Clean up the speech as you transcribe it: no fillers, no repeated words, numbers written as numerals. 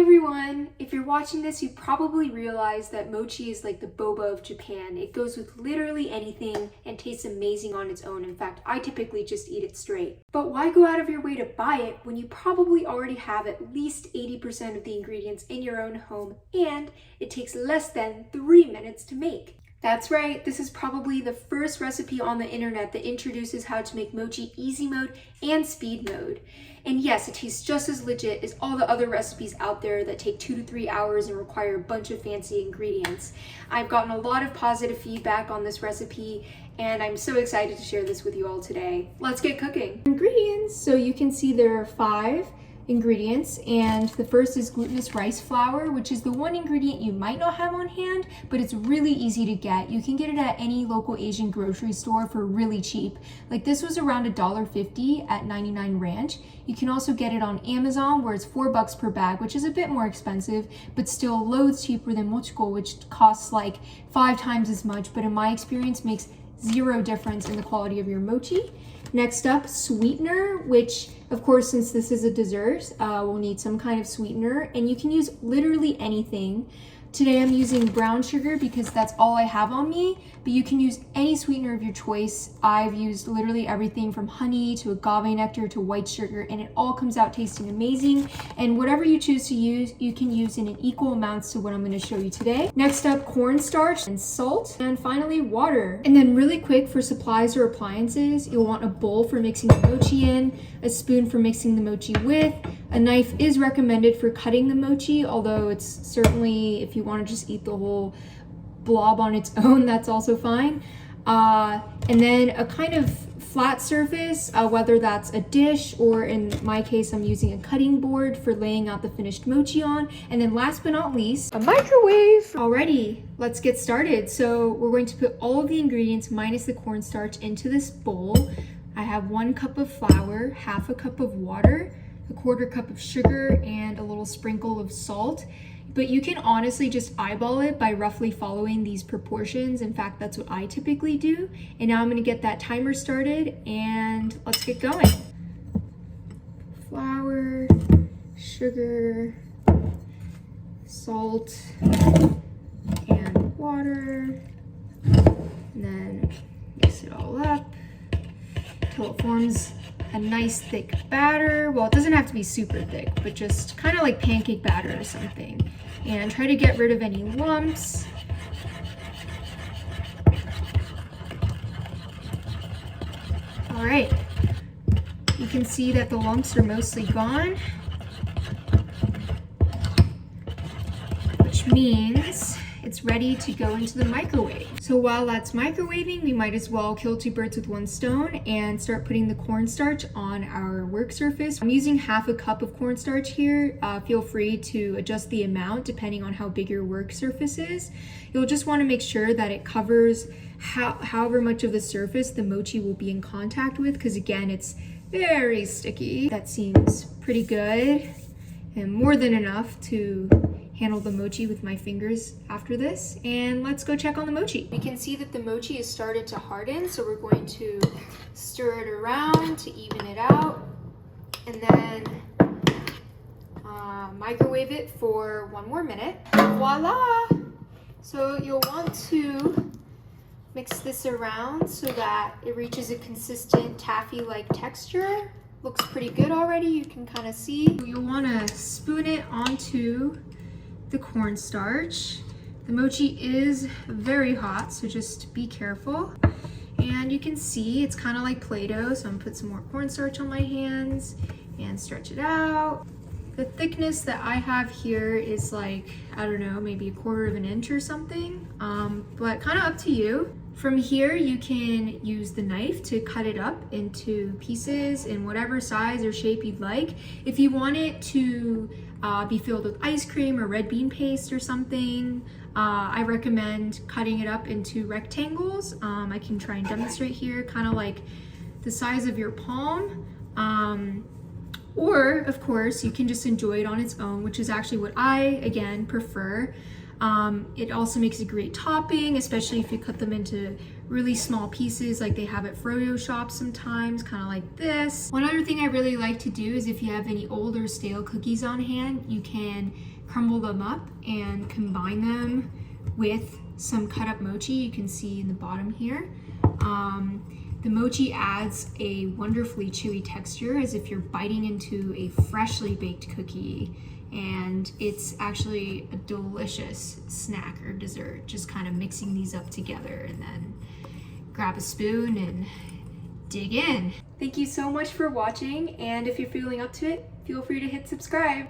everyone! If you're watching this, you probably realize that mochi is like the boba of Japan. It goes with literally anything and tastes amazing on its own. In fact, I typically just eat it straight. But why go out of your way to buy it when you probably already have at least 80% of the ingredients in your own home and it takes less than 3 minutes to make? That's right, this is probably the first recipe on the internet that introduces how to make mochi easy mode and speed mode. And yes, it tastes just as legit as all the other recipes out there that take 2 to 3 hours and require a bunch of fancy ingredients. I've gotten a lot of positive feedback on this recipe and I'm so excited to share this with you all today. Let's get cooking. Ingredients, so you can see there are 5 ingredients, and the first is glutinous rice flour, which is the one ingredient you might not have on hand, but it's really easy to get. You can get it at any local Asian grocery store for really cheap. Like this was around $1.50 at 99 Ranch. You can also get it on Amazon where it's $4 per bag, which is a bit more expensive, but still loads cheaper than Mochi, which costs like 5 times as much, but in my experience makes zero difference in the quality of your mochi. Next up, sweetener, which of course, since this is a dessert, we'll need some kind of sweetener, and you can use literally anything. Today I'm using brown sugar because that's all I have on me, but you can use any sweetener of your choice. I've used literally everything from honey to agave nectar to white sugar, and it all comes out tasting amazing. And whatever you choose to use, you can use in an equal amounts to what I'm going to show you today. Next up, cornstarch and salt, and finally water. And then really quick for supplies or appliances, you'll want a bowl for mixing the mochi in, a spoon for mixing the mochi with. A knife is recommended for cutting the mochi, although it's certainly, if you want to just eat the whole blob on its own, that's also fine. And then a kind of flat surface, whether that's a dish or in my case, I'm using a cutting board for laying out the finished mochi on. And then last but not least, a microwave. Alrighty, let's get started. So we're going to put all of the ingredients minus the cornstarch into this bowl. I have 1 cup of flour, half a cup of water, a 1/4 cup of sugar, and a little sprinkle of salt. But you can honestly just eyeball it by roughly following these proportions. In fact, that's what I typically do. And now I'm gonna get that timer started and let's get going. Flour, sugar, salt, and water. And then mix it all up until it forms a nice thick batter. Well, it doesn't have to be super thick, but just kind of like pancake batter or something. And try to get rid of any lumps. All right, you can see that the lumps are mostly gone, which means it's ready to go into the microwave. So while that's microwaving, we might as well kill 2 birds with 1 stone and start putting the cornstarch on our work surface. I'm using half a cup of cornstarch here. Feel free to adjust the amount depending on how big your work surface is. You'll just want to make sure that it covers however much of the surface the mochi will be in contact with, because again, it's very sticky. That seems pretty good and more than enough to handle the mochi with my fingers after this. And let's go check on the mochi. We can see that the mochi has started to harden, so we're going to stir it around to even it out, and then microwave it for 1 more minute. Voila! So you'll want to mix this around so that it reaches a consistent taffy-like texture. Looks pretty good already, you can kind of see. You'll want to spoon it onto the cornstarch. The mochi is very hot, so just be careful. And you can see it's kind of like Play-Doh, so I'm gonna put some more cornstarch on my hands and stretch it out. The thickness that I have here is like, I don't know, maybe 1/4 of an inch or something, but kind of up to you. From here, you can use the knife to cut it up into pieces in whatever size or shape you'd like. If you want it to be filled with ice cream or red bean paste or something, I recommend cutting it up into rectangles. I can try and demonstrate here, kind of like the size of your palm. Or, of course, you can just enjoy it on its own, which is actually what I, again, prefer. It also makes a great topping, especially if you cut them into really small pieces like they have at froyo shops sometimes, kind of like this. One other thing I really like to do is if you have any old or stale cookies on hand, you can crumble them up and combine them with some cut up mochi. You can see in the bottom here. The mochi adds a wonderfully chewy texture as if you're biting into a freshly baked cookie, and it's actually a delicious snack or dessert. Just kind of mixing these up together and then grab a spoon and dig in. Thank you so much for watching, and if you're feeling up to it, feel free to hit subscribe.